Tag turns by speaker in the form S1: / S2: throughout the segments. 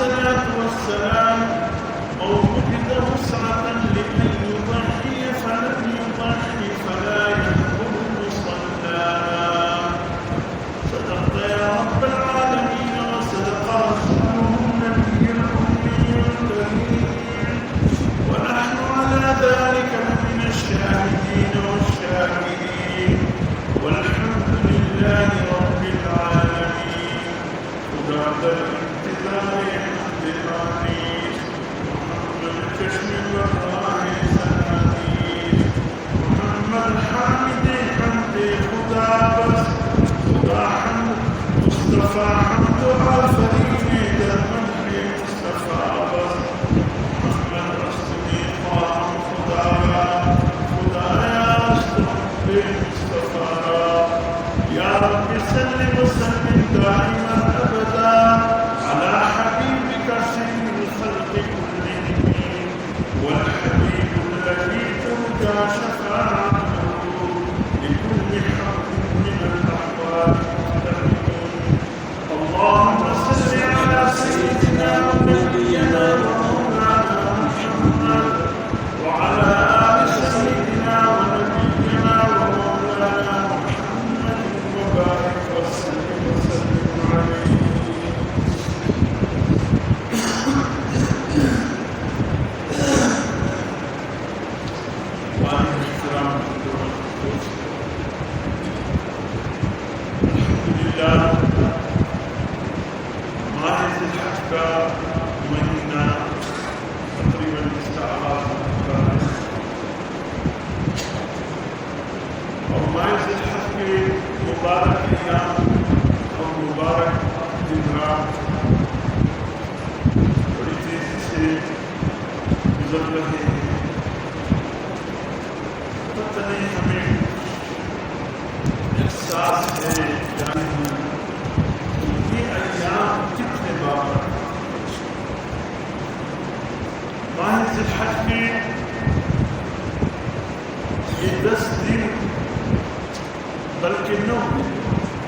S1: الصلاة والسلام أو وجد وسعة لأن يضحي فلم يضحي فلا يحكم المصلى. صدقت يا رب العالمين وصدق رسوله النبي الأمي الكريم، ونحن على ذلك من الشاهدين والشاكرين، والحمد لله رب العالمين. وبعد الانتظار حمد العزيز محمد الكشم والراعي سناديد، محمد حامد حمد خدا بس، خدا حمد مصطفى حمد آفرین در مدح مصطفى بس، محمد رسول خاتم خدایا، خدایا استغفر مصطفى یا رب صل وسلم دائما ابدا على حبيبك سيد الخلق كلهم، والحبيب الذي ترجى شفاعته لكل حق من الاحوال مختلفون. اللهم صل على سيدنا ونبينا ومولانا محمد وعلى آل سيدنا ونبينا ومولانا محمد وبارك وسلم عليه. وعلى احترام الحمد لله. ماہ ذی الحج کا مہینہ تقریباً اس کا آغاز ہو چکا ہے، اور ماہ ذی الحج کے مبارک ایام اور مبارک دن رات بڑی تیزی سے گزر رہے ہیں. پتہ نہیں ہمیں احساس ہے جانے میں یہ ایام کتنے بابر. ماہ ذی الحج کے یہ 10 دن بلکہ 9 دن،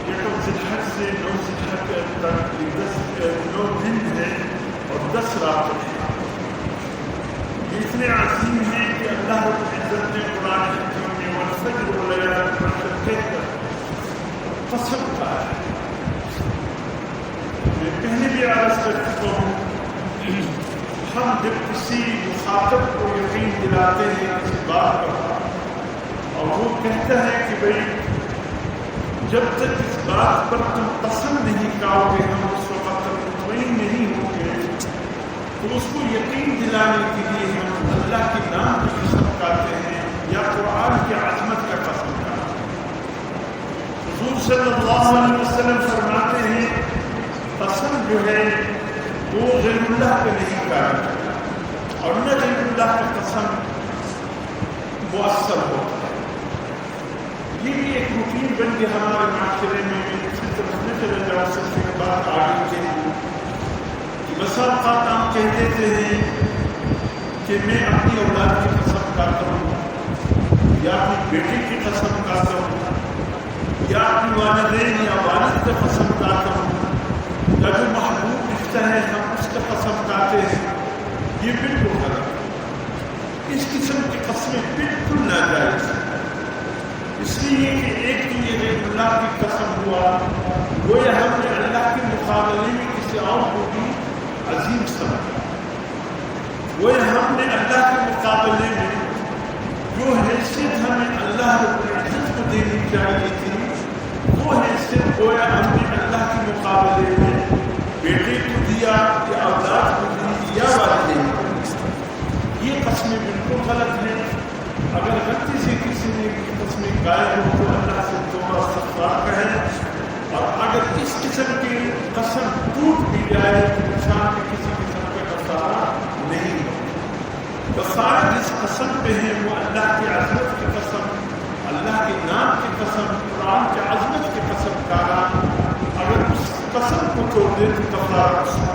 S1: یکم ذی الحج سے 9 ذی الحج تک یہ 9 دن ہے اور 10 راتیں ہیں. یہ اتنے عظیم ہیں کہ اللہ رب العزت نے قرآن حکیم میں والفجر ولیال عشر کہہ کر قسم کہا ہے. میں پہلے بھی عرض کر چکا ہوں، ہم جب کسی مخاطب کو یقین دلاتے ہیں کسی بات پر اور وہ کہتا ہے کہ بھئی جب تک اس بات پر تم قسم نہیں کھاؤ گے ہم اس وقت تک مطمئن نہیں ہوں گے، تو اس کو یقین دلانے کے لیے ہم اللہ کے نام کی قسم کھاتے ہیں یا قرآن کی عظمت کا قسم کھاتے ہیں. حضور صلی اللہ علیہ وسلم فرماتے ہیں قسم جو ہے وہ غیر اللہ پہ نہیں کھایا اور نہ غیر اللہ کی قسم مؤثر ہوتا ہے. یہ بھی ایک روٹین بن گیا ہمارے معاشرے میں. اسی طرح میں چلے جاؤ سب سے بات آگے کے بسا اوقات ہم کہہ دیتے ہیں کہ میں اپنی اولاد کی قسم کھاتا ہوں یا اپنی بیٹی کی قسم کھاتا ہوں یا اپنی والدین یا والد کی قسم کھاتا ہوں یا جو محبوب رشتہ ہے ہم اس کا قسم کھاتے ہیں. یہ بالکل غلط ہے. اس قسم کی قسمیں بالکل ناجائز ہیں، اس لیے کہ ایک تو یہ اللہ کی قسم ہوا گویا ہم نے اللہ کے مقابلے میں کسی اور کو بھی عظیم سمجھا. گویا ہم نے اللہ کے مقابلے میں جو حیثیت ہمیں اللہ رب العزت کو دینی چاہیے تھی وہ حیثیت گویا ہم نے اللہ کے مقابلے میں بیٹے کو دیا یا اولاد کو دی یا والدین کو. یہ قسمیں بالکل غلط ہیں. اگر غلطی سے کسی نے قسمیں گائے ہو تو اللہ سے توبہ استغفار کہیں، اور اگر اس قسم کی قسم ٹوٹ بھی جائے تو انسان کے کسی قسم کا کفارہ نہیں ہو. کفارہ جس قسم پہ ہے وہ اللہ کی عظمت کی قسم، اللہ کے نام کی قسم، قرآن کی عظمت کی قسم کھانا. اگر اس قسم کو توڑ دے تو کفارہ اس کا.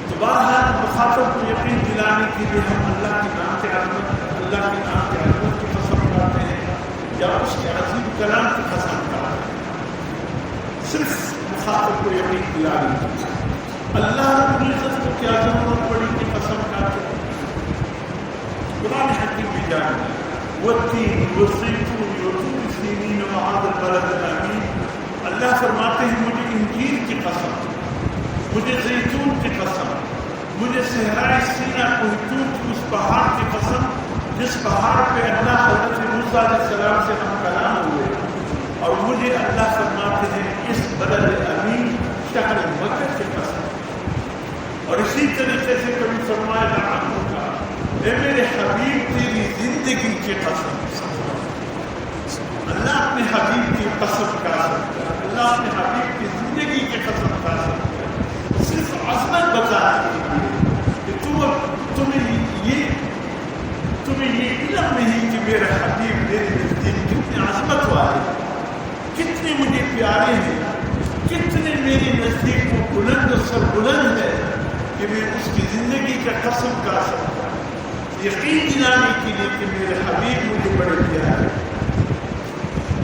S1: تو بہرحال مخاطب کو یقین دلانے کے لیے ہم اللہ کے نام کی عظمت کی قسم کھاتے ہیں یا اس کے عظیم کلام کی قسم کھاتے ہیں، صرف مخاطب کو یقین دلانے کی. اللہ رب العزت کو کیا ضرورت پڑی کہ قسم کھاتے؟ قرآن حکیم بھی جانتے ہیں والتین والزیتون وطور سینین وهذا البلد الامین. اللہ فرماتے ہیں مجھے انجیل کی قسم، مجھے زیتون کی قسم، مجھے صحرائے سینا کوہتور کی اس پہاڑ کی قسم جس پہاڑ پہ اللہ حضرت موسیٰ علیہ السلام سے ہم کلام ہوئے، اور مجھے اللہ فرماتے ہیں اس بلد امین شہر مکہ کی قسم. اور اسی طریقے سے کبھی فرمایا نعم ہوگا اے میرے حبیب تیری زندگی کی قسم. اللہ اپنے حبیب کی قسم کھا سکتا ہے، اللہ اپنے حبیب کی زندگی کی قسم کھا سکتا ہے، صرف عظمت بتانے کے لیے کہ تمہیں یہ علم نہیں کہ میرا حبیب میرے نزدیک کتنے عظمت والے، کتنے مجھے پیارے ہیں، کتنے میرے نزدیک وہ بلند و سر بلند ہے کہ میں اس کی زندگی کا قسم کھا سکتا ہوں، یقین دلانے کے لیے کہ میرے حبیب مجھے بڑے پیارے.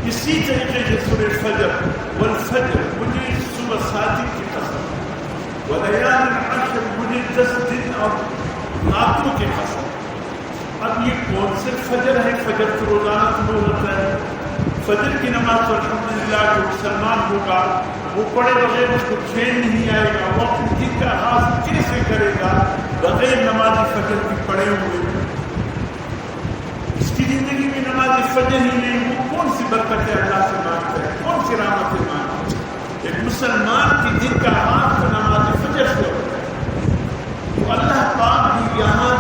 S1: اسی طریقے سے سورہ فجر والفجر مجھے صبح صادق کی قسم، ولیال عشر مجھے 10 دن اور راتوں کی قسم. اب یہ کون سے فجر ہے؟ فجر تو روزانہ طلوع ہوتا ہے. فجر کی نماز تو الحمدللہ جو مسلمان ہوگا وہ پڑھے بغیر اس کو چین نہیں آئے گا. وہ اپنے دن کا آغاز کیسے کرے گا بغیر نماز فجر کی پڑھے ہوئے؟ اس کی زندگی میں نماز فجر ہی نہیں، وہ کون سی برکت ہے اللہ سے مانگتا ہے، کون سی رحمتیں مانگتا ہے؟ ایک مسلمان کی دن کا آغاز تو نماز فجر سے ہوتا ہے. تو اللہ پاک بھی یہاں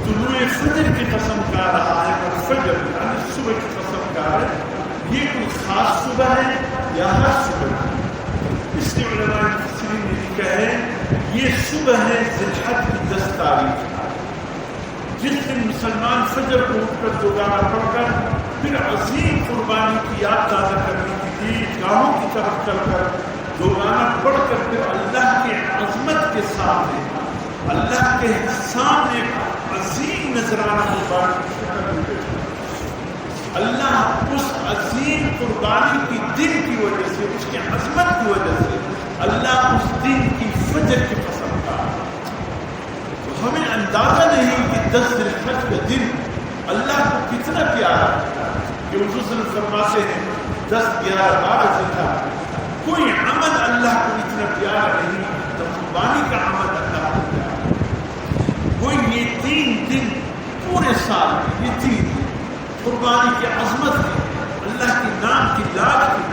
S1: طلوع فجر کی قسم کھا رہا ہے، اور فجر یعنی صبح کی قسم کھا رہا ہے. یہ کوئی خاص صبح ہے یا ہر صبح ہے؟ اس لیے علماء مفسرین نے لکھا ہے یہ صبح ہے ذی الحج کی 10 تاریخ، جس دن مسلمان فجر کو اٹھ کر دوبارہ پڑھ کر پھر عظیم قربانی کی یاد تازہ کرنے کے لیے گاہوں کی طرف چل کر دوبارہ پڑھ کر پھر اللہ کے عظمت کے سامنے، اللہ کے سامنے عظیم نذرانہ قربانی کی شکل میں اللہ اس عظیم قربانی کی دن کی وجہ سے، اس کے عظمت کی وجہ سے اللہ اس دن کی فجر کی قسم کھا. تو ہمیں اندازہ نہیں کہ 10 ذی الحج کا دن اللہ کو کتنا پیارا ہے کہ حضور صلی اللہ علیہ وسلم فرماتے ہیں 10 11 12 ذی الحج کوئی عمل اللہ کو اتنا پیارا نہیں، قربانی کا عمل اللہ کو پیارا. کوئی یہ 3 دن پورے سال یہ 3 دن قربانی کی عظمت کی، اللہ کے نام کی لاج کی،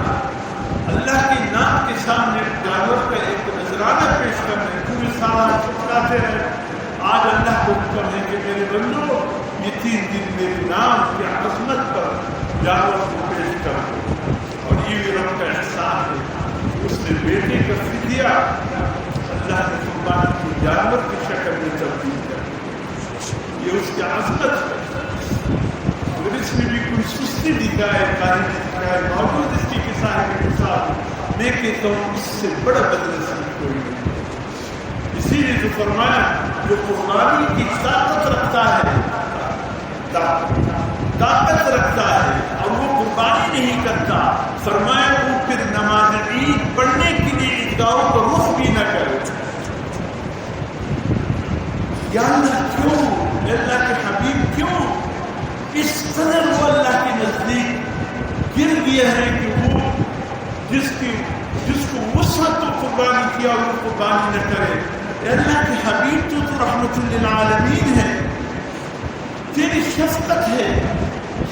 S1: اللہ کے نام کے سامنے جانور کا ایک نذرانہ پیش کرنے پورے سال چپکاتے ہیں. آج اللہ کو حکم ہے کہ میرے بندوں یہ 3 دن میرے نام کی عظمت پر جانور کو پیش کرو. اور یہ رب کا احسان ہے اس نے بیٹے کا فدیہ اللہ نے قربانی کی جانور کی شکل میں تبدیل کر. یہ اس کی عظمت ہے. اگر اس میں بھی کوئی سستی دکھائے، کاہلی دکھائے، باوجود اس کی صاحب کے ساتھ میں کہتا ہوں اس سے بڑا بدنصیب کوئی نہیں. اسی لیے تو فرمایا جو قربانی کی طاقت رکھتا ہے، طاقت رکھتا ہے اور وہ قربانی نہیں کرتا، فرمایا وہ پھر نماز عید پڑھنے کے لیے عیدگاہوں کو رخ بھی نہ کرے. یا اللہ کیوں؟ اللہ کے حبیب کیوں اس قدر وہ اللہ کے نزدیک گر گیا ہے کہ وہ جس کو وسعت تو قربانی کیا وہ قربانی نہ کرے. اللہ کے حبیب تو رحمت للعالمین ہے، تیری شفقت ہے.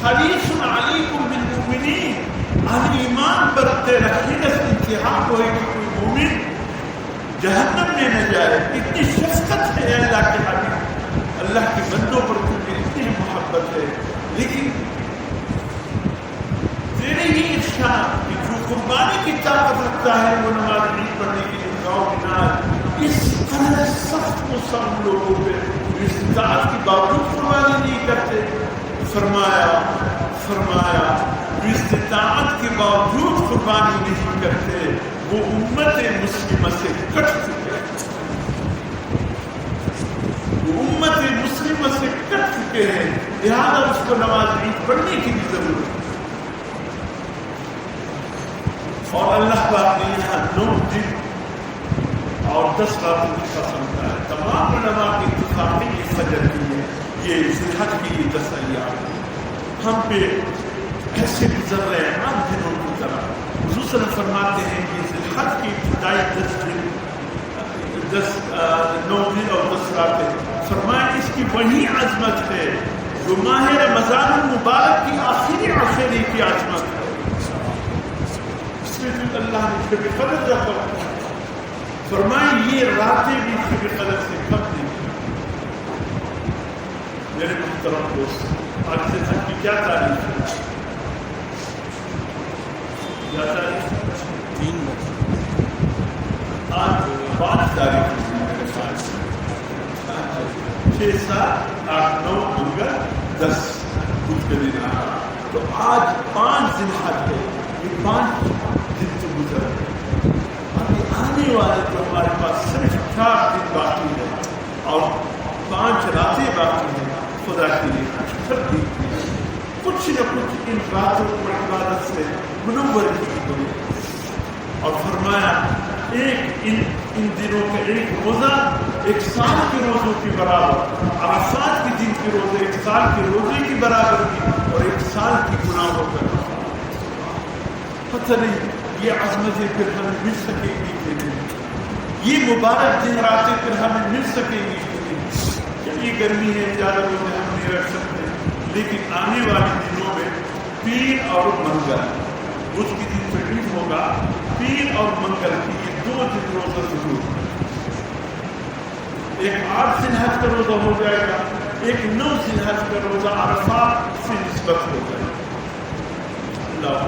S1: حریص علیکم بالمؤمنین، اہل ایمان پر تیرا حرص انتہا کو ہے کہ کوئی مومن جہنم میں نہ جائے. اتنی شفقت ہے اللہ کے حبیب، اللہ کے بندوں پر تمہیں اتنی محبت ہے. لیکن تیرے ہی ارشاد کہ جو قربانی کی طاقت رکھتا ہے وہ نماز عید پڑھنے کے لیے گاؤں کی ناز اس طرح سخت مسلم لوگوں پہ استطاعت کے باوجود قربانی نہیں کرتے. فرمایا استطاعت کے باوجود قربانی نہیں کرتے وہ امت مسلمہ سے کٹ چکے ہیں، وہ امت مسلمہ سے کٹ چکے ہیں. لہذا اس کو نماز عید پڑھنے کی بھی ضرورت ہے. اور اللہ پاک نے یہاں 9 دن اور 10 راتوں کی قسم کا ہے. تمام علماء کی اتفاق ہے یہ فجر کی ہے، یہ ذی الحج کی یہ 10 ایام ہم پہ ایسے گزر رہے ہیں عام دنوں کی طرح. حضور صلی اللہ علیہ وسلم فرماتے ہیں کہ ذی الحج کی ابتدائی 9 دن اور 10 راتیں، فرمایا اس کی وہی عظمت ہے جو ماہ رمضان المبارک کی آخری عشرے کی عظمت ہے. اس میں جو اللہ نے شب قدر رکھا، فرمایا یہ راتیں بھی شب قدر سے کم نہیں. میرے محترم دوست، آج سے سب کی کیا تاریخ ہے؟ کیا تاریخ؟ 3 آج 5 تاریخ ہے میرے پاس. 6 7 8 9 منگل 10 کچھ کے دن آیا تو آج 5 ذی الحج ہے. یہ 5 دن تو گزر گئے. ابھی آنے والے تو ہمارے پاس صرف 4 دن باقی ہے اور 5 راتیں باقی ہیں. خدا کے لیے کچھ نہ کچھ ان راتوں کو عبادت سے منور کی. اور فرمایا ان دنوں کا ایک روزہ 1 سال کے روزوں کے برابر، عرفات کے دن کے روزے 1 سال کے روزے کی برابر کی، اور 1 سال کی گناہوں کا. پتہ نہیں یہ عظمتیں پھر ہمیں مل سکیں گی کہ نہیں، یہ مبارک دن راتیں پھر ہمیں مل سکیں گی کہ نہیں. چلیے گرمی ہے، زیادہ روزے ہم نہیں رکھ سکتے، لیکن آنے والے دنوں میں پیر اور منگل، اس کی دن پہ عید ہوگا، پیر اور منگل کی یہ 2 دن روزہ ضرور. ایک 8 ذی الحج کا روزہ ہو جائے گا، ایک 9 ذی الحج کا روزہ عرفات سے نسبت ہو جائے گا. اللہ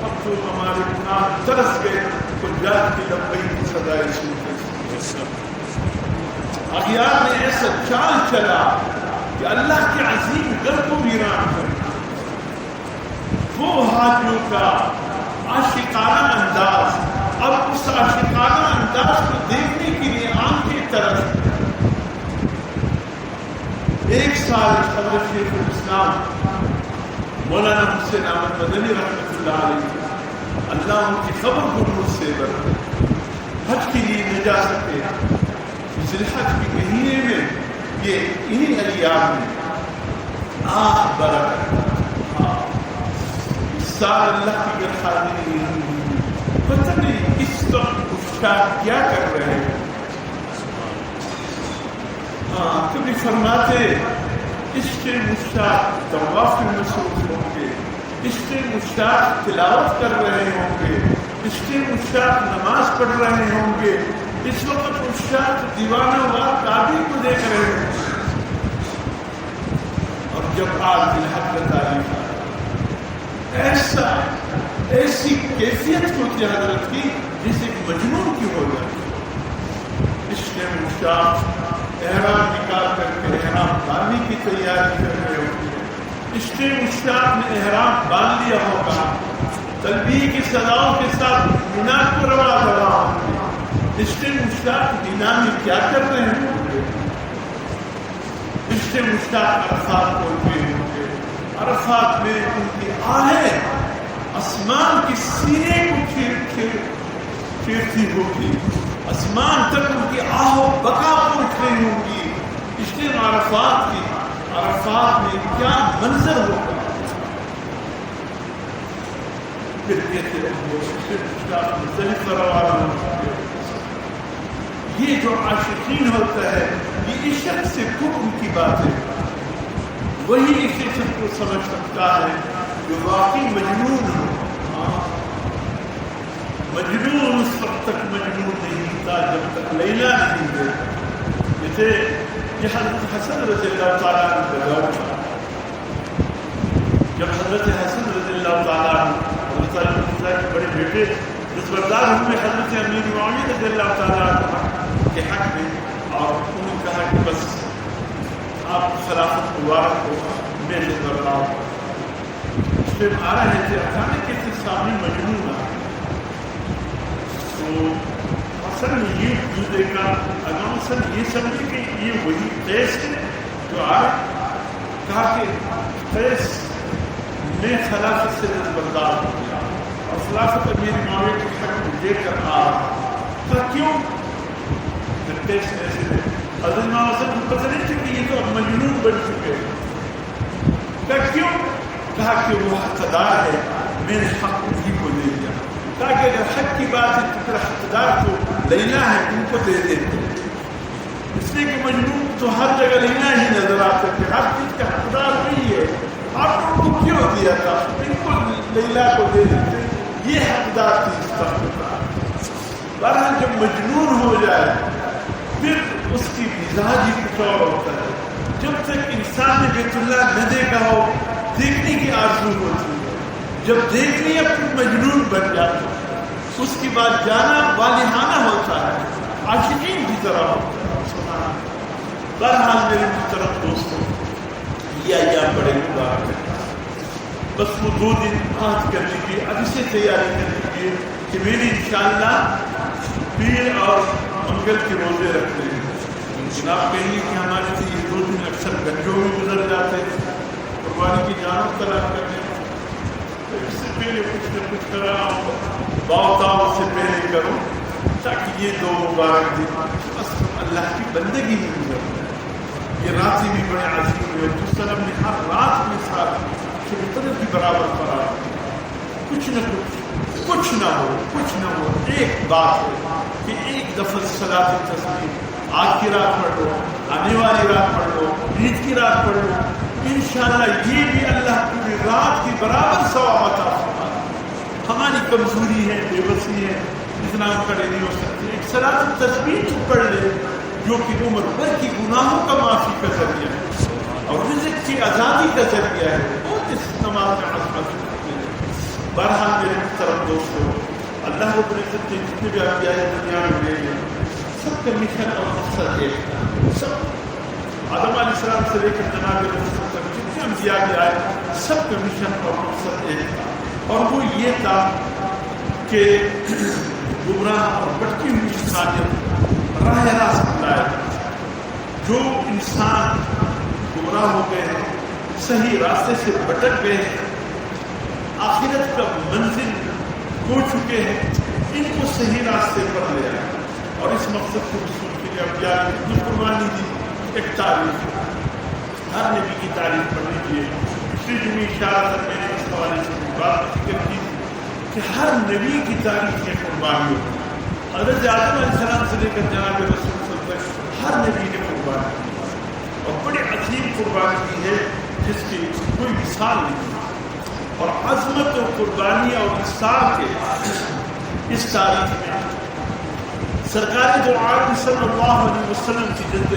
S1: اب تو ہمارے گناہ ترس گئے تو جات کی لبئی کی سزائے سنتے. اغیار نے ایسا چال چلا کہ اللہ کے عظیم گھر کو ویران کر. وہ حاجیوں کا عاشقانہ انداز، اب اس عاشقانہ انداز کو دیکھنے کے لیے آنکھیں ترس. 1 سال حضرت شیخ الاسلام مولانا حسین احمد مدنی رحمۃ اللہ علیہ، اللہ ان کی خبر کو مجھ سے برکے، حج کے لیے نہ جا سکے. ذی الحج کے مہینے میں یہ انہیں ایام میں برکت اس سال اللہ کی گرخادی نہیں. پتہ نہیں اس وقت افشار کیا کر رہے ہیں. کبھی فرماتے عشق مشتاق طواف میں مصروف ہوں گے، عشق مشتاق تلاوت کر رہے ہوں گے، عشق مشتاق نماز پڑھ رہے ہوں گے. اس وقت مشتاق دیوانہ وار کعبے کو دیکھ رہے ہوں گے. اور جب آج ذی الحج کا تاریخ ایسی کیفیت ہوتی ہے حضرت کی جیسے مجنون کی ہو جاتی ہے. عشق مشتاق احرام نکال کر کے احرام باندھنے کی تیاری کر رہے ہوتے ہیں. عشق مشتاق نے احرام باندھ لیا ہوگا، تلبیہ کی صداؤں کے ساتھ مینا کو روا دوا ہوں گے. عشق مشتاق مینا میں کیا کر رہے ہوں گے؟ عشق مشتاق عرفات پہنچے ہوں گے. عرفات میں ان کی آہیں آسمان کے سینے کو چیرتی ہوگی، آسمان تک ان کی آہ و بقا پہنچ رہی ہوں گی. عشق عرفات کی، عرفات میں کیا منظر ہوگا. پھر کہتے ہیں مختلف روانہ ہوگی. یہ جو عاشقین ہوتا ہے یہ عشق سے حکم کی بات ہے. وہی اس عشق کو سمجھ سکتا ہے جو واقعی مجنون ہو. مجنون اس وقت تک مجنون نہیں تھا جب تک لیلا نہیں دے. جیسے یہ حضرت حسن رضی اللہ تعالیٰ عنہ کا دور تھا. جب حضرت حسن رضی اللہ تعالیٰ عنہ حضرت کے بڑے بیٹے دستبردار ہوئے حضرت امیر معاویہ رضی اللہ تعالیٰ عنہ کے حق میں، اور انہوں نے کہا کہ بس آپ خلافت مبارک کو میں نے بردار. اس پہ آ رہے تھے، اچانک کے سامنے مجنون آ. تو حسن نے یہ دیکھا، اگر حسن یہ سمجھے کہ یہ وہی قیس ہے جو آ کہا کہ قیس میں خلافت سے دستبردار ہو گیا اور خلافت امیر معاویہ کے حق میں دے کر آ رہا. کیوں؟ کیسے ایسے تھے. حضرت امام حسن کو پتہ نہیں تھا کہ یہ تو اب مجنون بن چکے ہیں. کہا کیوں؟ کہا کہ وہ حقدار ہے، میں نے حق انہیں کو دے دیا. کہا کہ اگر حق کی بات ہے تو پھر حقدار تو لیلا ہے، ان کو دے دیتے. اس لیے کہ مجنون تو ہر جگہ لینا ہی نظر آتا ہے، ہر چیز کا حقدار نہیں ہے. آپ نے ان کو کیوں دیا تھا؟ ان کو لیلا کو دے دیتے. یہ حقدار تھی اس کا حقدار. بہرحال جب مجنون ہو جائے پھر اس کی مزاج ہی کچھ اور ہوتا ہے. جب تک انسان نے بیت اللہ نہ دیکھا ہو دیکھنے کی آرزو ہوتی ہے، جب دیکھ لیا پھر مجنون بن جاتا ہے. اس کے بعد جانا والہانہ ہوتا ہے، عاشقین کی طرح ہوتا ہے. بہرحال میرے محترم دوستوں، یہ ایام بڑے مبارک ہیں. بس وہ 2 دن آج کر لیجیے، اب اسے تیاری کر لیجیے کہ میری انشاءاللہ پیر اور منگل کے روزے رکھتے ہیں. جناب کہیں گے کہ ہمارے لیے یہ 2 دن اکثر گنجوں میں گزر جاتے ہیں، قربانی کی جانب طلب کرنے. تو اس سے پہلے کچھ نہ کچھ کرا باؤ سے پہلے کرو تاکہ یہ 2 مبارک دن بس اللہ کی بندگی ہی گزر. یہ راتیں بھی بڑے عظیم ہوئے. جس طرح نے ہر رات میں ساتھ فطرت کی برابر پڑا، کچھ نہ ہو ایک بات ہے کہ ایک دفعہ صلاۃ التسبیح آج کی رات پڑھ لو، آنے والی رات پڑھ لو، عید کی رات پڑھ لو. انشاءاللہ یہ بھی اللہ پوری رات کی برابر ثواب عطا فرمائے. ہماری کمزوری ہے، بے بسی ہے، اتنا ہم کھڑے نہیں ہو سکتے. ایک صلاۃ التسبیح تو پڑھ لے جو کہ عمر بھر کی گناہوں کا معافی کا ذریعہ ہے اور رزق کی آزادی کا ذریعہ ہے. بہت اس نماز میں عظمت ہے. بہرحال میرے محترم دوستوں، اللہ رب العزت نے جتنے بھی انبیاء دنیا میں بھیجے سب کا مشن اور مقصد ایک تھا. سب آدم علیہ السلام سے لے کر جناب رسول تک جتنے انبیاء بھی آئے سب کا مشن اور مقصد ایک تھا، اور وہ یہ تھا کہ گمراہ اور بھٹکی ہوئی انسانیت راہ راست لائے. جو انسان گمراہ ہو گئے ہیں، صحیح راستے سے بھٹک گئے ہیں، آخرت کا منزل ہو چکے ہیں، ان کو صحیح راستے پر لے آئے. اور اس مقصد کو رسول کے لیے اب کتنی قربانی دی. ایک تعریف، ہر نبی کی تعریف پڑھ لیجیے. پچھلی جمعے اشارہ میں نے اس حوالے سے بات ذکر کی کہ ہر نبی کی تاریخ میں قربانی ہوتی ہے. حضرت آدم علیہ السلام سے لے کر جناب رسول صلی اللہ علیہ وسلم ہر نبی نے قربانی کی اور بڑی عظیم قربانی کی ہے جس کی کوئی مثال نہیں. اور عظمت و قربانی اور اصلاح کے اس تاریخ میں سرکار دو عالم صلی اللہ علیہ وسلم کی جد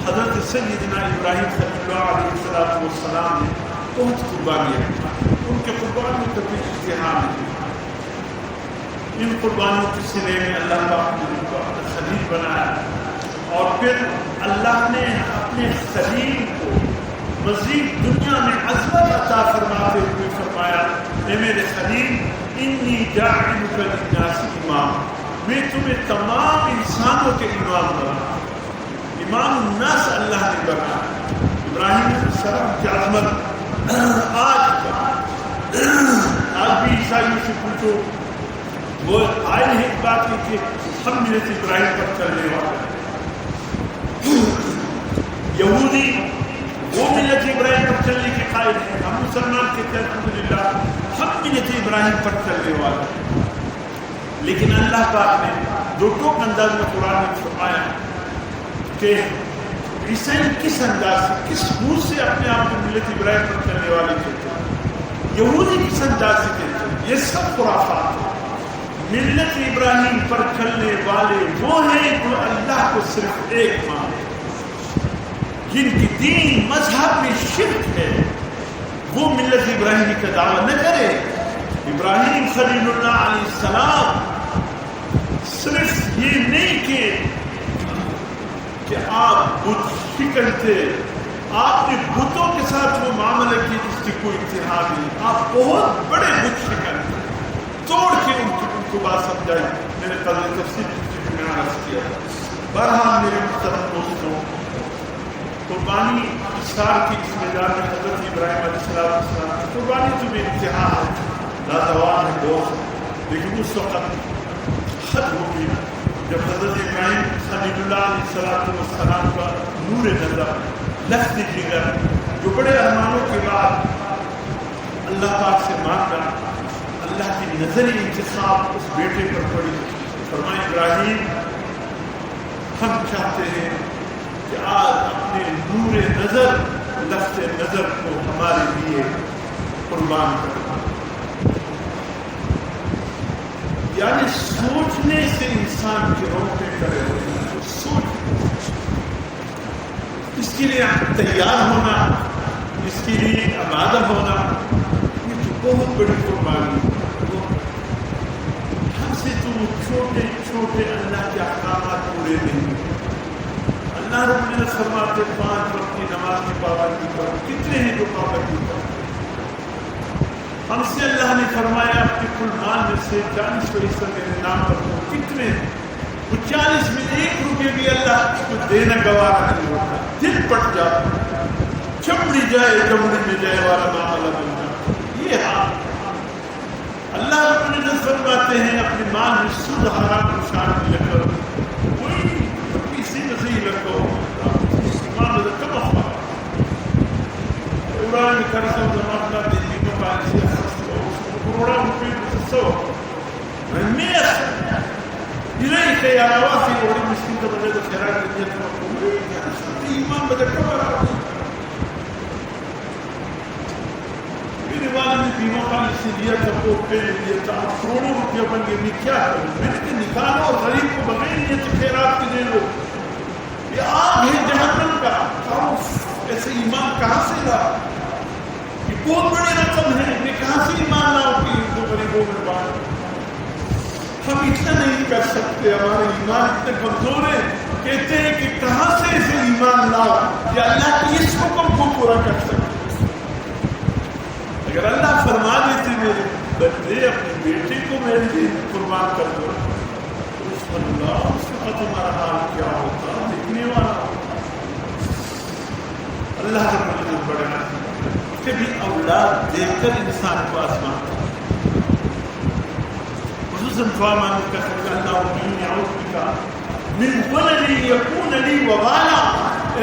S1: حضرت سیدنا ابراہیم صلی اللہ علیہ وسلم نے بہت قربانیاں کی. ان کے قربانیوں کا بھی اشتہار نہیں. ان قربانیوں کے سلے میں اللہ پاک نے ان کو اپنا خلیل بنایا اور پھر اللہ نے اپنے خلیل کو مزید دنیا میں عظمت عطا فرماتے ہوئے فرمایا، اے میرے خلیل انی جاعلک للناس امام، میں تمہیں تمام انسانوں کے امام بنا. امام الناس اللہ نے بنا. ابراہیم علیہ السلام کی عظمت آج بھی عیسائیوں سے پوچھو، وہ آئے ہیں اس بات کی کہ ہم ملت ابراہیم پر چلنے والے. یہودی وہ ملت ابراہیم پر چلنے کے قائل ہیں، ہم مسلمان کہتے ہیں الحمدللہ ہم ملت ابراہیم پر چلنے والے. لیکن اللہ پاک نے دو ٹوک انداز میں قرآن میں فرمایا کہ عیسائی کس انداز سے، کس منہ سے اپنے آپ کو ملت ابراہیم پر چلنے والے کہتے ہیں، یہودی کس انداز سے کہتے ہیں. یہ سب خرافات ہیں. ملت ابراہیم پر چلنے والے وہ ہیں جو اللہ کو صرف ایک مانے، جن کی دین مذہب میں شرک ہے وہ ملت ابراہیمی کا دعویٰ نہ کرے. ابراہیم خلیل اللہ علیہ السلام صرف یہ نہیں کہ آپ بت شکن تھے، آپ نے بتوں کے ساتھ وہ معاملہ کی جس کی کوئی انتہا نہیں. آپ بہت بڑے بت شکن تھے، توڑ کے ان کو بات سمجھائی. میں نے کل تفصیل میں عرض کیا. بہرحال میرے محترم دوستوں، قربانی اشار کی اس میدان میں حضرت ابراہیم علیہ السلام کی قربانی تو بے انتہا ہے، لازوال ہے دوست، لیکن اس وقت حد ہو گئی. جب حضرت ابراہیم خلیل اللہ علیہ السلام کا نور نظر لفظ جگر جو بڑے ارمانوں کے بعد اللہ پاک سے مانگا، اللہ کی نظر انتخاب اس بیٹے پر پڑی، فرمائے ابراہیم ہم چاہتے ہیں کہ آج اپنے نور نظر لفظ نظر کو ہمارے لیے قربان کرنا۔ یعنی سوچنے سے انسان کے روٹے کرے ہوتے ہیں، سوچ اس کے لیے تیار ہونا، اس کے لیے آمادہ ہونا، یہ تو بہت بڑی قربانی۔ ہم سے تو چھوٹے چھوٹے اللہ کے احکامات پورے نہیں۔ اللہ رب العزت فرماتے 5 وقت کی نماز کی پابندی کرو، کتنے ہیں جو پابندی کرو؟ ہم سے اللہ نے فرمایا اپنے کل مال میں سے 40% میرے نام پر ہو، کتنے؟ وہ 40 میں 1 روپے بھی اللہ کو دینا گوارا نہیں ہوتا، دل پٹ جاتا، چمڑی جائے چمڑی میں جائے والا معاملہ بن جاتا۔ یہ حال اللہ رب العزت فرماتے ہیں اپنے مال میں سود حرام کو شامل لے کر کوئی کسی نظیر رکھو معاملہ کم افواہ قرآن کرتا ہوں زمانہ دیکھنے کو پالیسی کروڑا روپے تصور الناس إليك يا روافي وللمسكين تبغيض الخيرات التي يتوقعون إيمان بدأ كبر میرے والد نے بیمہ پالیسی لیا تھا، وہ پہ لیا تھا، کروڑوں روپیہ بن گئے، میں کیا کروں؟ میں نے کہا نکالو اور غریب کو بغیر نیت خیرات کے دے لو، یہ آگ ہے جہنم کا۔ ایسے ایمان کہاں سے لا؟ یہ بہت بڑی رقم ہے، میں کہاں سے ایمان لاؤ کہ دو غریبوں میں بات؟ ہم اتنا نہیں کر سکتے، ہمارے ایمان اتنے کمزور ہیں، کہتے ہیں کہ کہاں سے اسے ایمان لاؤ کہ اللہ کی اس حکم کو پورا کر سکتے۔ اگر اللہ فرما دیتے میرے بندے اپنے بیٹے کو میرے لیے قربان کر دو، اللہ اس وقت ہمارا حال کیا ہوتا، دیکھنے والا اللہ کا مجھے بڑا کبھی اولاد دیکھ کر انسان کو آسمان خصوصاً فامان کا اللہ امین اعوذ بکا من ولد یکون لی وبالا،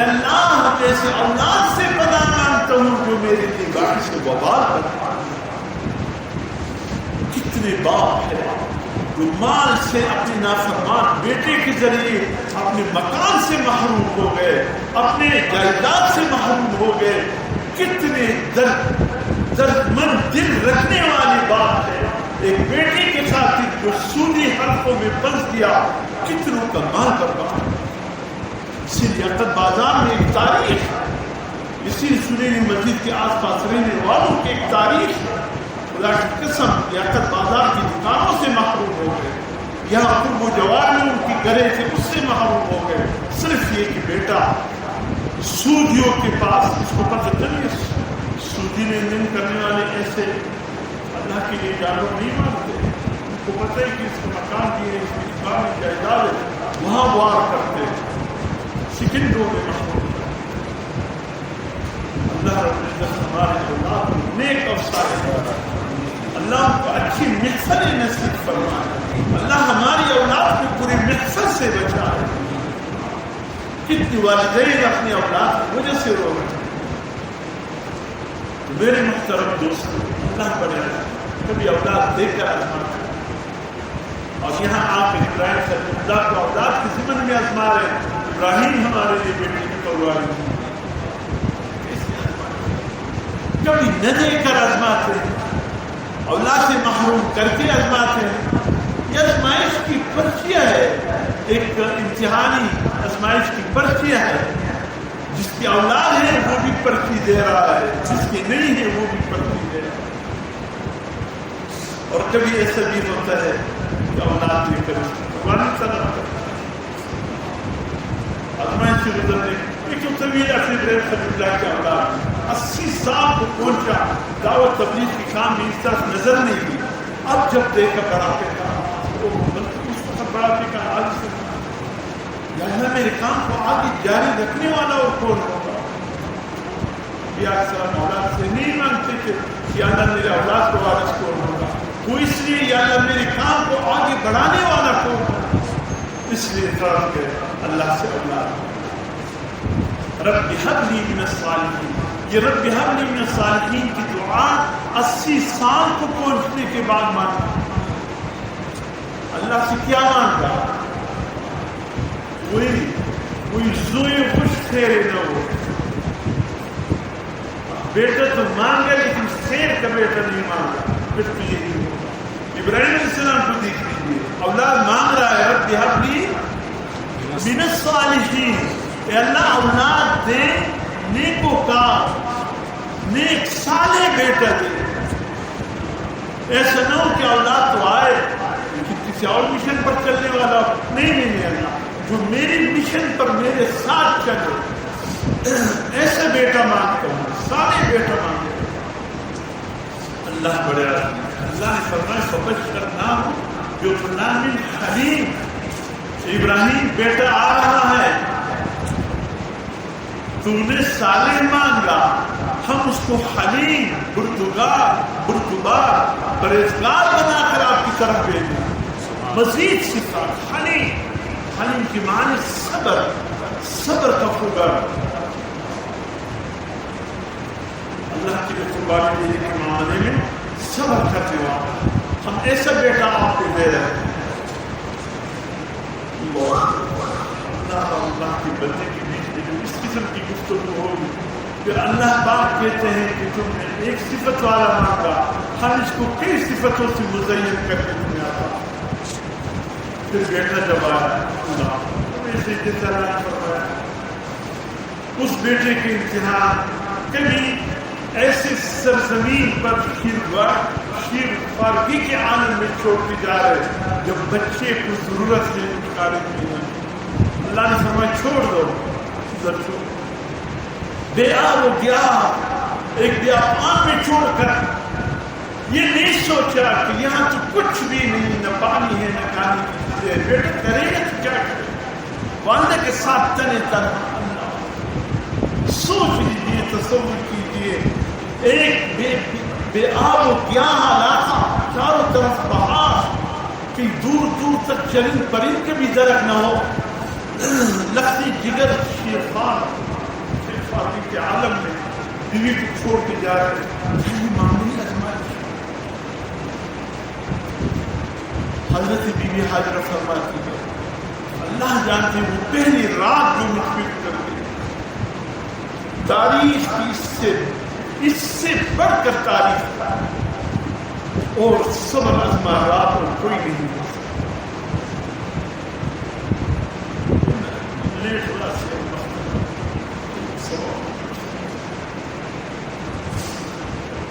S1: اللہ جیسے اولاد سے پناہ مانگتا ہوں جو میرے لیے باعث وبال بنا۔ کتنے باپ ہے جو مال سے اپنے نافرمان بیٹے کے ذریعے اپنے مکان سے محروم ہو گئے، اپنے جائیداد سے محروم ہو گئے، کتنے دردمند دل رکھنے والے باپ ہے ایک بیٹے کے خاطر جو سودی حرفوں میں پھنس دیا، کتنوں کا مال برباد۔ اسی لیاقت بازار میں ایک تاریخ، اسی سنیری مسجد کے آس پاس رہنے والوں کی ایک تاریخ، خدا کی قسم لیاقت بازار کی دکانوں سے محروم ہو گئے، یہاں قرب و جوار میں ان کی گھریں تھے اس سے محروم ہو گئے، صرف یہ کہ بیٹا سودیوں کے پاس، اس کو پتہ چلیے سودی لین دین کرنے والے ایسے اللہ کے لیے جانور نہیں مانتے، ان کو پتہ ہے کہ اس کو مکان دیے، اس کی دکان میں جائیداد ہے، وہاں وار کرتے سکنڈوں میں محروم۔ اللہ رب العزت ہمارے اولاد کو نیک اور صالح، اللہ کو اچھی محفل نصیب فرمائے، اللہ ہماری اولاد کو پوری محفل سے بچائے۔ کتنی والدین اپنی اولاد کی وجہ سے رو رہے ہیں۔ میرے محترم دوستوں، اللہ بڑے کبھی اولاد دے کر آزمانا، اور یہاں آپ ابراہیم صلی اللہ کو اولاد کے ضمن میں آزما رہے ہیں۔ ابراہیم ہمارے لیے بیٹے کی قربانی، کبھی نہ دے کر آزماتے ہیں، اولاد سے محروم کر کے آزماتے ہیں۔ یہ آزمائش کی پرچیاں ہے، ایک امتحانی آزمائش کی پرچیاں ہے۔ جس کی اولاد ہے وہ بھی پرچی دے رہا ہے، جس کی نہیں ہے وہ بھی پرچی دے رہا ہے۔ اور کبھی ایسا بھی ہوتا ہے کہ اولاد دے کر اس کی قربانی کرنا آزمائش سے گزرنے ایک طویل عرصے صلی اللہ کے اولاد 80 سال کو پہنچا، دعوت تبلیغ کی کام میں اس طرف نظر نہیں دی۔ اب جب دیکھا بڑھاپے کا اس وقت بڑھاپے کا حال سے یا اللہ میرے کام کو آگے جاری رکھنے والا اور کون ہوگا؟ یہ اکثر اولاد سے نہیں مانگتے کہ یا اللہ میرے اولاد کو وارث کون ہوگا، وہ اس لیے یا اللہ میرے کام کو آگے بڑھانے والا کون ہوگا۔ اس لیے طلب کے اللہ سے اولاد رب هب لي من الصالحین. یہ رب هب لي من الصالحین کی دعا 80 سال کو پہنچنے کے بعد مانگا. اللہ سے کیا مانگا؟ کوئی زوئے خوش تھیرے نہ ہو. بیٹا تو مانگا لیکن شیر کا بیٹا نہیں مانگا. پھر تو یہی ہو. ابراہیم علیہ السلام کو دیکھ لیجیے, اولاد مانگ رہا ہے رب هب لي من الصالحین. اے اللہ اولاد دے, نیکوکار نیک صالح بیٹا دے. ایسا نہ ہو کہ اولاد تو آئے لیکن کسی اور مشن پر چلنے والا نہیں. اللہ جو میری مشن پر میرے ساتھ چلے ایسا بیٹا مانگتا ہوں, صالح بیٹا مانگتا ہوں. اللہ بڑے اللہ نے فرمایا فبشرناہ بغلام حلیم. ابراہیم بیٹا آ رہا ہے, تو نے صالح مانگا, ہم اس کو حلیم بردبار پرہیزگار بنا کر آپ کی طرف بھیجیں. مزید صفات حلیم کی معنی صبر کا خوبر. اللہ کی قربانی دینے کے معاملے میں صبر کرتے ہو. ہم ایسا بیٹا آپ کو دے رہے ہیں. اللہ کی بندے کے بیچ میں جو اس قسم کی گفتگو ہوگی, پھر اللہ پاک کہتے ہیں کہ تم نے ایک صفت والا مانگا, ہم اس کو کئی صفتوں سے مزین کر کے تمہیں آتا. پھر بیٹا جب آیا اللہ ایسے جیسا اللہ فرمایا, اس بیٹے کے امتحان کبھی ایسے سرزمین پر شیر فارغی کے عالم میں چھوڑ کے جا رہے جب بچے کو ضرورت ہے خارج نہیں. اللہ نے فرمایا چھوڑ دو, بے آب و گیا ایک بیابان میں چھوڑ کر یہ نہیں سوچا کہ یہاں تو کچھ بھی نہیں, نہ پانی ہے نہ کھانے کی چیزیں. بیٹا کرے گا تو کیا کرے, والدہ کے ساتھ تنے تن. سوچ لیجیے, تصور کیجیے, ایک بے آب و گیا علاقہ, چاروں طرف پہاڑ, کہ دور دور تک چرند پرند کے بھی درخت نہ ہو. لختی جگر شیر فارغی کے عالم میں بیوی کو چھوڑ کے جا رہے ہیں. معمولی ازمائش. حضرت بی بی حاجرہ فرماتی ہے اللہ جانتے ہیں وہ پہلی رات جو مجھ پہ کر گئی تاریخ کی اس سے بڑھ کر تاریخ اور صبر ازما رات اور کوئی نہیں ہو سکتا.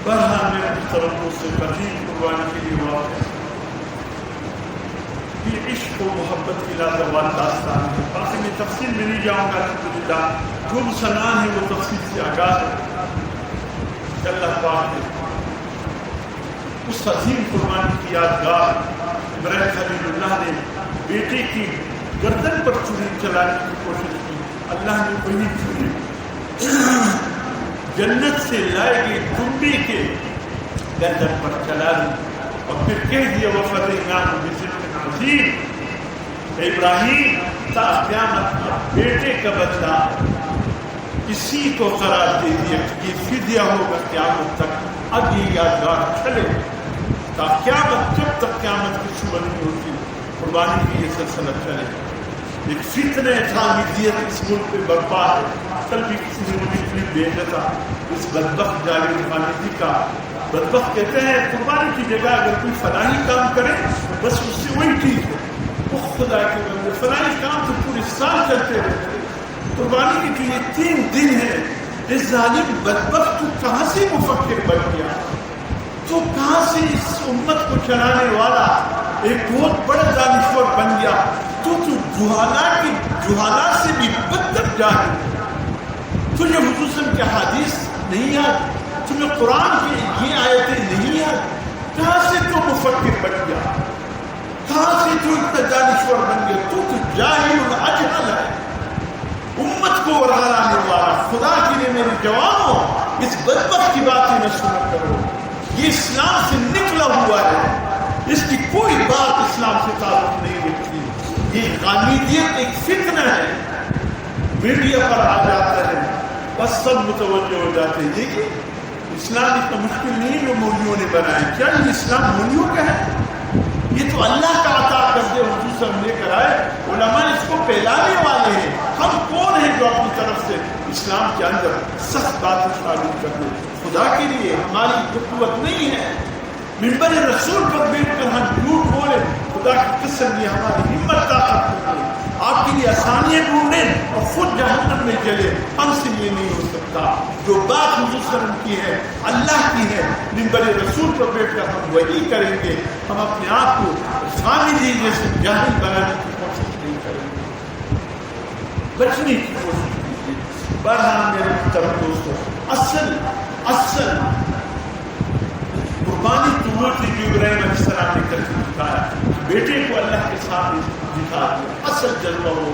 S1: بہرحال میرے طرفوں سے قدیم قربانی کے لیے واقع یہ عشق و محبت کی لازوال داستان ہے. باقی میں تفصیل میں نہیں جاؤں گا. الحمدللہ جو مسلمان ہے وہ تفصیل سے آگاہ ہے. اللہ پاک نے اس عظیم قربانی کی یادگار ابراہیم خلیل اللہ نے بیٹے کی گردن پر چوری چلانے کی کوشش کی. اللہ نے وہی چوری جنت سے لائے گئے کنبے کے گردن پر چلا دی اور پھر کہہ دیا وَفَدَيْنَاهُ بِذِبْحٍ عَظِيمٍ. ابراہیم تا قیامت بیٹے کا بدلہ اسی کو قرار دے دیا کہ یہ فدیہ ہوگا قیامت تک. اب یہ یادگار چلے تا قیامت, جب تک قیامت کی صبح نہیں ہوتی قربانی کی یہ سلسلہ چلے. ایک فتنہ خامدیت اس ملک پہ برپا ہے. کل بھی کسی نے مجھے کلپ بھیجا تھا اس بدبخت جاوید خالدی کا. بدبخت کہتے ہیں قربانی کی جگہ اگر کوئی فلاحی کام کرے بس اس سے وہی ٹھیک ہے. وہ خدا کے بندے فلاحی کام تو پورے سال چلتے رہتے. قربانی کے لیے 3 دن ہے. اس ظالم بدبخت تو کہاں سے مفکر بن گیا, تو کہاں سے اس امت کو چلانے والا ایک بہت بڑا دانشور بن گیا. تو جہالا سے بھی بدتر جاہل. تجھے حضور صلی اللہ علیہ وسلم کے حدیث نہیں یاد, تمہیں قرآن کی یہ آیتیں نہیں یاد. کہاں سے تو مفکر بن گیا, کہاں سے تو اتنا دانشور بن گیا. تو جاہل اجہل ہے, امت کو ورگلانے والا. خدا کے لیے میرے جوانوں اس بدبخت کی باتیں نہ سنا کرو. یہ اسلام سے نکلا ہوا ہے, اس کی کوئی بات اسلام سے تعلق نہیں رکھتی. یہ غامدیت ایک فتنہ ہے، میڈیا پر آ جاتا ہے، بس سب متوجہ ہو جاتے ہیں کہ اسلام اتنا مشکل نہیں جو مولویوں نے بنایا. کیا یہ اسلام مولویوں کا ہے؟ یہ تو اللہ کا عطا کر دے، حضور سے ہم لے کر آئے، علماء اس کو پھیلانے والے ہیں. ہم کون ہیں جو اپنی طرف سے اسلام کے اندر سخت باتیں شامل کر دیں؟ خدا کے لیے ہماری تو قوت نہیں ہے. منبر رسول پر بیٹھ کر ہم جھوٹ بولے، خدا کی قسم یہ ہماری ہمت طاقت نہیں ہے. آپ کے لیے آسانیاں ڈھونڈیں اور خود جہنم میں جلے، ہم سے یہ نہیں ہو سکتا. جو بات حضور صلی اللہ علیہ وسلم کی ہے، اللہ کی ہے، منبر رسول پر بیٹھ کر ہم وہی کریں گے. ہم اپنے آپ کو خامدی جیسے جاہل بنانے کی کوشش نہیں کریں گے، بچنے کی کوشش کیجیے. بہرحال میرے محترم دوستوں، اصل قربانی تو وہ تھی جو ابراہیم علیہ السلام نے کر کے دکھایا، بیٹے کو اللہ کے سامنے دکھا دیا. اصل جذبہ وہ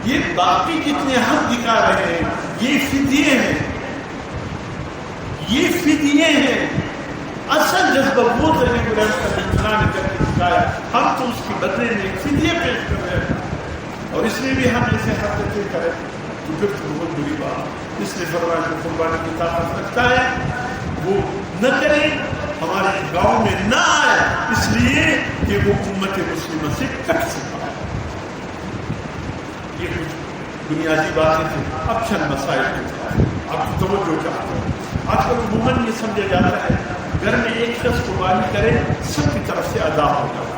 S1: یہ باقی جتنے ہم دکھا رہے ہیں یہ فدیے ہیں، یہ فدیے ہیں. اصل جذبہ وہ تھا جو ابراہیم علیہ السلام نے کر کے دکھایا. ہم تو اس کے بدلے میں ایک فدیے پیش کر رہے ہیں، اور اس میں بھی ہم ایسے حرکتیں کریں تو پھر تو بہت بری بات. اس لیے فرمایا جو قربانی کی طاقت رکھتا ہے وہ نہ کرے، ہمارے گاؤں میں نہ آئے، اس لیے کہ وہ امت مسلمہ سے کٹ سکتا ہے. یہ کچھ بنیادی باتیں تھیں. اب چند مسائل ہیں، آپ کی توجہ چاہتا ہوں. آج کل عموماً یہ سمجھا جاتا ہے گھر میں ایک شخص قربانی کرے سب کی طرف سے ادا ہو جائے.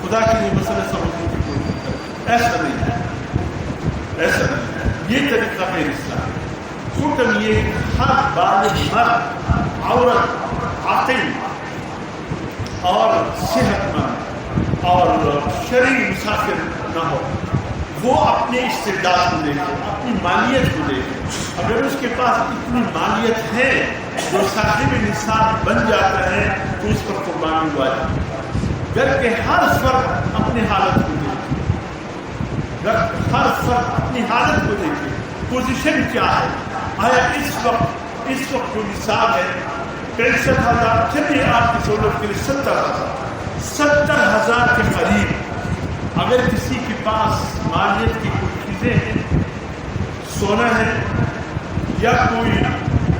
S1: خدا کے لیے مسئلہ سمجھنے کی کوشش کرے. ایسا نہیں ہے، ایسا نہیں ہے. یہ طریقہ ہے اسلام. حکم یہ ہر بالغ مرد، عورت، عاقل اور صحت مند اور شرعی مسافر نہ ہو، وہ اپنے استعداد کو دیکھے، اپنی مالیت کو دیکھے. اگر اس کے پاس اتنی مالیت ہے جو صاحب نصاب بن جاتا ہے تو اس پر قربانی واجب ہے. گھر کے ہر فرد اپنی حالت کو دیکھے، ہر فرد اپنی حالت کو دیکھے. پوزیشن کیا ہے؟ آیا اس وقت جو نصاب ہے 65,000، چلیے آپ کی سہولت کے لیے 70,000 کے قریب. اگر کسی کے پاس مالیت کی کوئی چیزیں ہیں، سونا ہے یا کوئی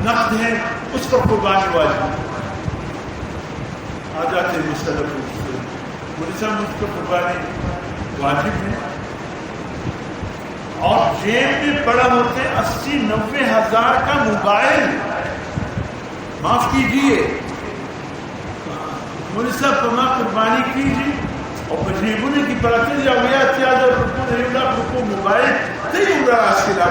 S1: نقد ہے، اس پر قربانی واجب ہے. آ جاتے ہیں مسئلہ پوچھتے ہیں، مجھ پر قربانی واجب ہے، اور جیب میں پڑا ہوتے 80-90 ہزار کا موبائل. معاف کیجیے مجھ صاحب تمام قربانی کیجیے اور بجیبونے کی پراتل یا ویا تیاد رکو موبائل تیو را اسکلا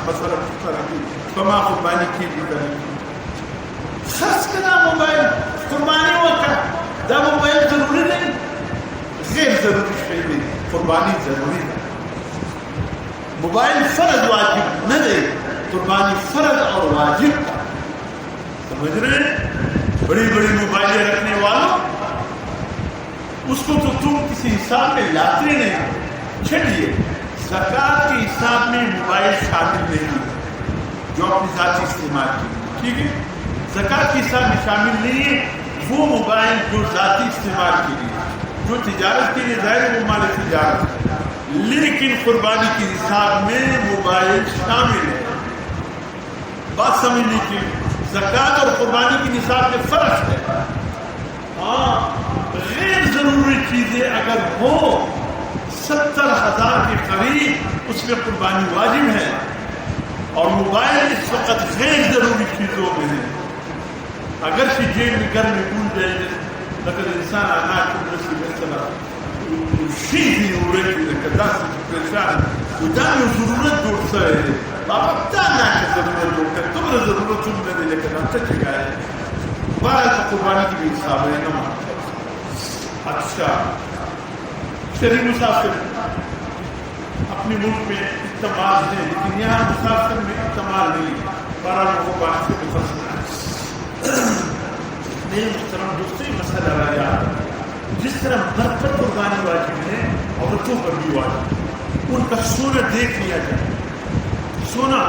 S1: مسئلہ کی تمام قربانی کیجیے کریں خرچ کرنا. موبائل قربانی وقت دا موبائل ضروری نہیں، غیر ضروری شئی نہیں، قربانی ضروری ہے. موبائل فرض واجب نہ دے، قربانی فرض اور واجب کا. سمجھ رہے ہیں؟ بڑی بڑی موبائلیں رکھنے والوں، اس کو تو تم کسی حساب میں لاتے نہیں. چلیے زکوٰۃ کے حساب میں موبائل شامل نہیں ہے جو اپنی ذاتی استعمال کی، ٹھیک ہے؟ زکوٰۃ کے حساب میں شامل نہیں ہے وہ موبائل جو ذاتی استعمال کے لیے، جو تجارت کے لیے ظاہر وہ مال تجارت ہے، لیکن قربانی کے حساب میں موبائل شامل ہے. بات سمجھنے کی زکوٰۃ اور قربانی کے نصاب میں فرق ہے. ہاں غیر ضروری چیزیں اگر ہو 70,000 کے قریب اس میں قربانی واجب ہے، اور موبائل اس وقت غیر ضروری چیزوں میں ہے. اگرچہ جیب میں گھر میں بھول جائے اگر انسان آنا سے مثلا Sheedi اورeti neka da se precane u danju ضرورت جوړ ہے بابا تانا کی ضرورت جوړ کر تمہارا ضرورت چون میں لے کر اچھا جگہ ہے بارہ کا قربانی کی بھی حساب ہے نا. اچھا شریف مسافر اپنے ملک میں استعمال ہے لیکن یہاں مسافر میں استعمال نہیں، بارہ لوگوں بات سے مفصل میرے محترم دوسری مسئلہ رہ جاتا. جس طرح مرد پر قربانی واجب ہے عورتوں پر بھی واجب ہے. ان کا سونا دیکھ لیا جائے. سونا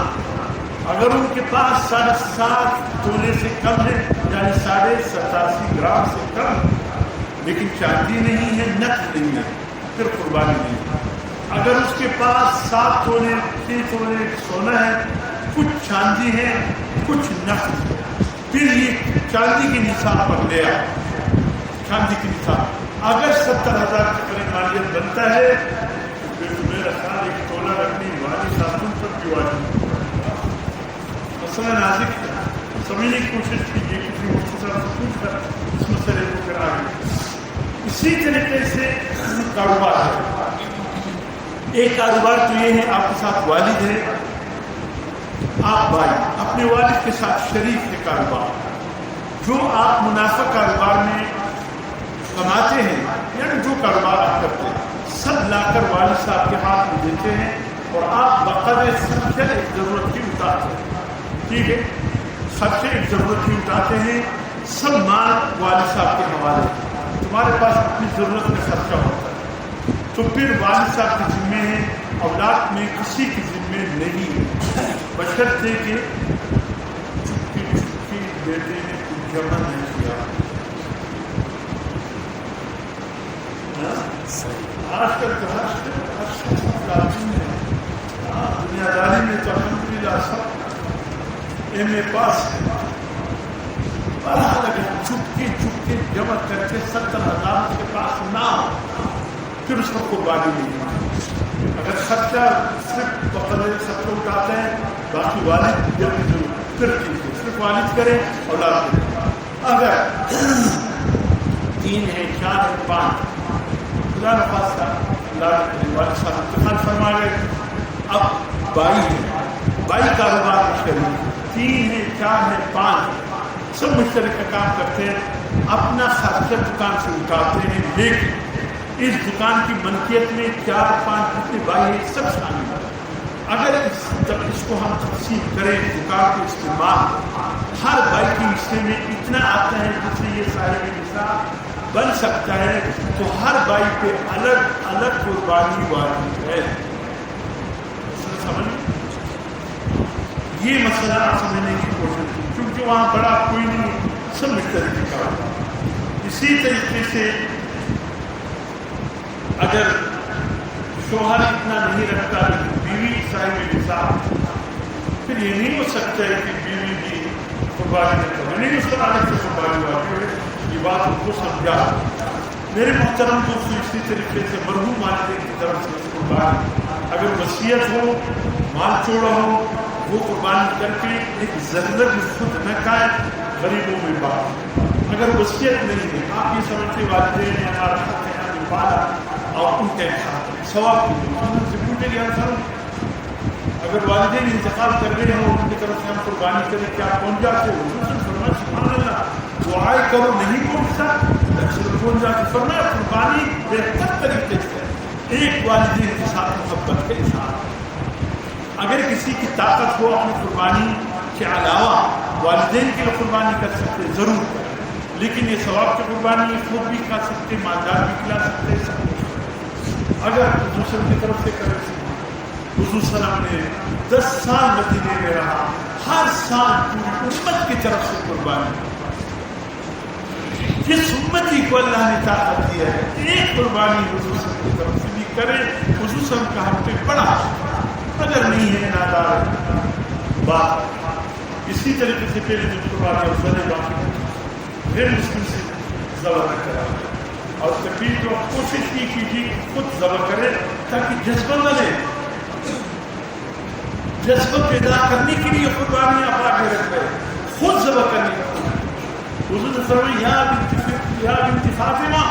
S1: اگر ان کے پاس 7.5 تولے سے کم ہے یعنی 87.5 گرام سے کم، لیکن چاندی نہیں ہے، نقد نہیں ہے، پھر قربانی نہیں. اگر اس کے پاس 7 تونے 6 تونے سونا ہے، کچھ چاندی ہے، کچھ نقد ہے، پھر یہ چاندی کی نصاب پر لے آ. چاندی کی نصاب اگر 70,000 کے قریب مالیت بنتا ہے پھر میرا خیال 1 تولہ رکھنی والی خاتون پر بھی واجب. مسئلہ نازک ہے، سمجھنے کی کوشش کیجیے کسی مختصر سے پوچھ کر اس مسئلے کو پھر آگے. اسی طریقے سے کاروبار ہے. ایک کاروبار تو یہ ہے آپ کے ساتھ والد ہے، آپ بھائی اپنے والد کے ساتھ شریک ہے. کاروبار جو آپ منافع کاروبار میں کماتے ہیں، یعنی جو کاروبار آپ کرتے ہیں سب لا کر والد صاحب کے ہاتھ میں دیتے ہیں اور آپ بقدر خرچہ ایک ضرورت کی اٹھاتے ہیں. ٹھیک ہے، خرچے ایک ضرورت کی اٹھاتے ہیں، سب مال والد صاحب کے حوالے. تمہارے پاس اپنی ضرورت میں خرچہ ہوتا ہے تو پھر والد صاحب کے ذمے ہیں، اولاد میں کسی کے ذمے نہیں ہے، بشرطے کہ چپکی بیٹے نے کچھ جمع نہیں کیا. آج کل تو ہر شخص لازم ہے. دنیا داری میں تو الحمدللہ سب ایم اے پاس ہے. بڑا لگے چپکے جمع کر کے 70,000 کے پاس نہ ہو پھر اس کو قربانی نہیں. اگر خرچہ صرف بقدر سب کو اٹھاتے ہیں، باقی والد جب بھی ضرور پھر ٹھیک ہے، صرف والد کرے اولاد کرے. اگر 3 ہے 4 ہے 5 خدا نخواستہ والد صاحب انتقال فرما گئے، اب بائی ہے، بائی کاروبار میں شریک، 3 ہے 4 ہے 5 سب مشترکہ کام کرتے ہیں، اپنا خرچہ دکان سے اٹھاتے ہیں، لیکن اس دکان کی ملکیت میں 4-5 جتنے بھائی ہیں سب شامل ہیں. اگر اس کو ہم تقسیم کریں دکان کے استعمال، ہر بھائی کے حصے میں اتنا آتا ہے جس سے یہ صاحب نصاب بن سکتا ہے، تو ہر بھائی پہ الگ الگ قربانی واجب ہے. سمجھ یہ مسئلہ سمجھنے کی کوشش کی، کیونکہ وہاں بڑا کوئی نہیں، سب مشترکہ کام. اسی طریقے سے اگر شوہر اتنا نہیں رکھتا لیکن بیوی صاحب نصاب، پھر یہ نہیں ہو سکتا ہے کہ بیوی بھی قربانی نہ کرے، نہیں اس کو الگ سے قربانی واجب ہے. یہ بات ان کو سمجھا. میرے محترم دوستو، اسی طریقے سے مرحوم والدین کی طرف سے قربانی اگر وصیت ہو، مال چوڑا ہو، وہ قربانی کر کے ایک ضرورت خود نہ کھائے، غریبوں میں بات. اگر وصیت نہیں ہے، آپ یہ سمجھتے والدین نے ہمارا حق ہے ہمیں پالا اور ان کے ثواب کی سے پوچھے گیا سر اگر والدین انتقال کر رہے ہیں اور ان کی طرف سے ہم قربانی کریں کیا پہنچ جاتے ہو؟ فرمایا سبحان اللہ، دعائیں کرو نہیں پہنچتا، پہنچ جاتے. فرمایا قربانی بہتر طریقے سے ایک والدین کے ساتھ محبت کے ساتھ. اگر کسی کی طاقت ہو اپنی قربانی کے علاوہ والدین کے لیے قربانی کر سکتے ضرور کریں، لیکن یہ ثواب کی قربانی خود بھی کھا سکتے، مالدار بھی کھلا سکتے. سب اگر حضور کی طرف سے کرے، حضور صلی اللہ علیہ وسلم نے 10 سال مدینے میں رہا، ہر سال پوری امت کی طرف سے قربانی. جس امتی کو اللہ نے طاقت دیا ہے ایک قربانی حضور صلی اللہ علیہ وسلم کی طرف سے بھی کرے، حضور صلی اللہ علیہ وسلم کا ہم پہ بڑا. اگر نہیں ہے نادار بات. اسی طریقے سے پہلے جو قربانی افضل باقی غیر مسلم سے ذبح نہ کرا، اور کبھی تو کوشش کی کیجیے خود ذبح کرے تاکہ جذبہ نہ لے. جذبہ پیدا کرنے کے لیے قربانی آپ آگے رکھ رہے، خود ذبح کرنے کا. حضور نے فرمایا یا بنت فاطمہ،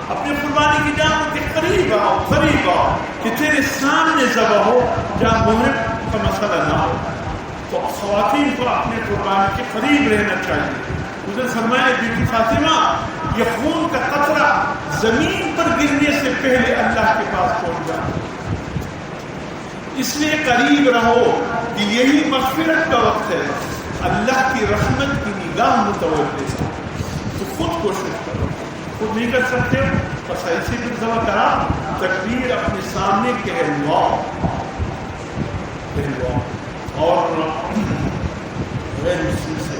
S1: اپنی قربانی کی جان کے قریب آؤ کہ تیرے سامنے ذبح ہو، جہاں محرم کا مسئلہ نہ ہو. تو خواتین کو اپنے قربانی کے قریب رہنا چاہیے. حضور نے فرمایا بنت فاطمہ، یہ خون کا قطرہ زمین پر گرنے سے پہلے اللہ کے پاس پہنچ جائے، اس لیے قریب رہو کہ یہی مغفرت کا وقت ہے، اللہ کی رحمت کی نگاہ متوجہ ہے. تو خود کوشش کرو، خود نہیں کر سکتے بس ایسے بھی ذبح کرا، تکبیر اپنے سامنے کہلواؤ اور غیر مسلم سے.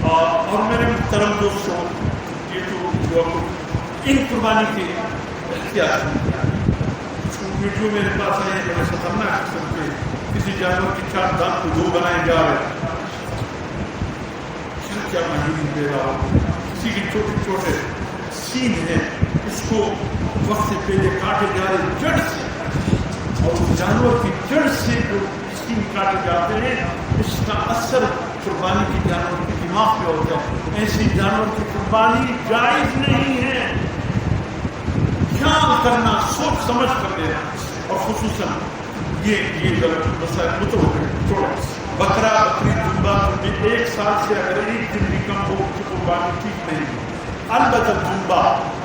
S1: اور میرے محترم دوستوں، یہ تو ان قربانی کے کیا ویڈیو میرے پاس آئے بڑے خطرناک قسم کے کسی جانور کی 4 دانت کو 2 بنائے جا رہے کیا مہین دے رہا ہو. کسی کی چھوٹے سین ہے اس کو وقت سے پہلے کاٹے جا رہے جڑ سے اور اس جانور کی جڑ سے جو سین کاٹے جاتے ہیں اس کا اثر قربانی کی جانور کے دماغ پہ ہوتا ہے. ایسی جانور کی قربانی جائز نہیں ہے. خیال کرنا سوچ سمجھ کر دینا اور خصوصاً یہ غلط مسائل چھوڑا. بکرا بکری دمبا میں 1 سال سے اگر 1 دن بھی کم ہو تو قربانی ٹھیک نہیں ہے. البتہ دمبا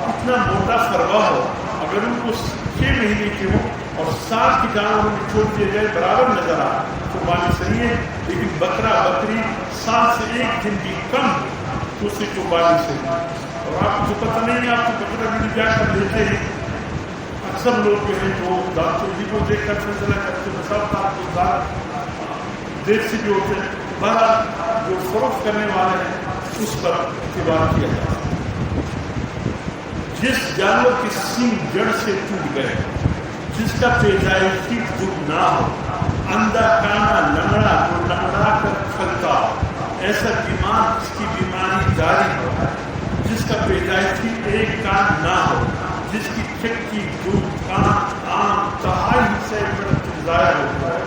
S1: اتنا موٹا فروا ہو اگر ان کو 6 مہینے کے ہو اور سال کی جانوروں میں چھوڑ دیا جائے برابر نظر آ قربانی صحیح ہے. لیکن بکرا بکری سال سے 1 دن بھی کم تو اس سے قربانی صحیح ہے. اور آپ کو پتہ نہیں ہے آپ کو بکرا بھی جا کر لیتے ہیں. اکثر لوگ جو ہیں جو ڈاکٹر جی کو دیکھ کر فیصلہ کرتے ہیں مثال آپ کو دار دیر سے بھی ہوتے ہیں. بہرحال جو فروخت کرنے والے ہیں اس پر اعتبار کیا جاتا ہے. جس جانور کے سینگ جڑ سے ٹوٹ گئے جس کا پیدائشی دکھ نہ ہو اندھا کانا لنگڑا جو لنگڑا کر پھلتا ایسا بیمار جس کی بیماری جاری ہو جس کا پیدائشی 1 کان نہ ہو جس کی چکی دودھ کان آم 2.5 حصے ضائع ہوتا ہے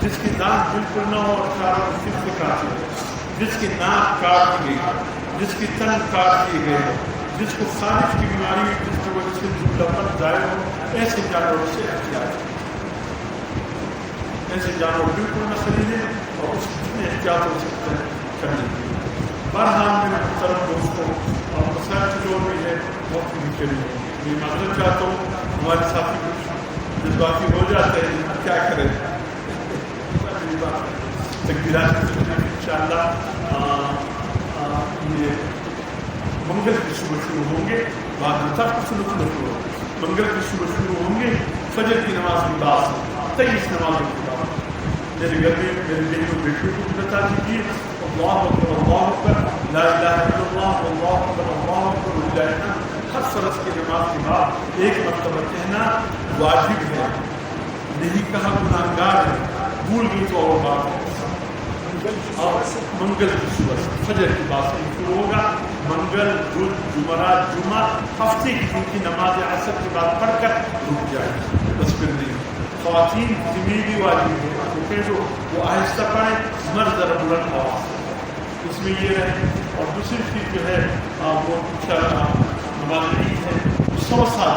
S1: جس کی دانت بالکل نہ ہو اور چاروں صرف سے کاٹی ہے جس کی ناک کاٹ گئی جس کی تن کاٹ دیے گئے جس کو خارش کی بیماری ہے جس کی وجہ سے دودھ ضائع ہو ایسے جانوروں سے احتیاط ایسے جانور بالکل نہ خریدیں اور اس جتنے احتیاط ہو سکتے ہیں کرنے کے لیے. بہرحال میرے محترم دوستوں اور مسائل جو بھی ہے وقت کے لیے میں معذرت چاہتا ہوں. ہمارے ساتھی کچھ جذباتی ہو جاتے ہیں کیا کریں تقدیرات انشاءاللہ یہ منگل کی صبح شروع ہوں گے بعد میں تک شروع منگل کی صبح شروع ہوں گے فجر کی نماز کے بعد 23 نمازوں کے بعد. میرے گھر میں میرے بیٹوں بیٹیوں کو بھی بتا دیجیے اللہ اکبر لا الہ الا اللہ اللہ اکبر اللہ اکبر لا الہ الا اللہ. ہر فرض کی نماز کے بعد 1 مرتبہ کہنا واجب ہے. نہیں کہا گناہگار ہے. بھول گئی تو اور بات ہے. اور منگل کی صبح فجر کی بات سے شروع ہوگا. منگل بدھ جمعرات جمعہ ہفتے کی دن کی نماز عصر کے بعد پڑھ کر رک جائے بس پھر نہیں. خواتین ذمہ بھی واجب ہے کیونکہ جو وہ آہستہ پڑھیں مرد ذرا بلند آواز اس میں یہ رہے. اور دوسری چیز جو ہے وہ نماز عید ہے 100 سال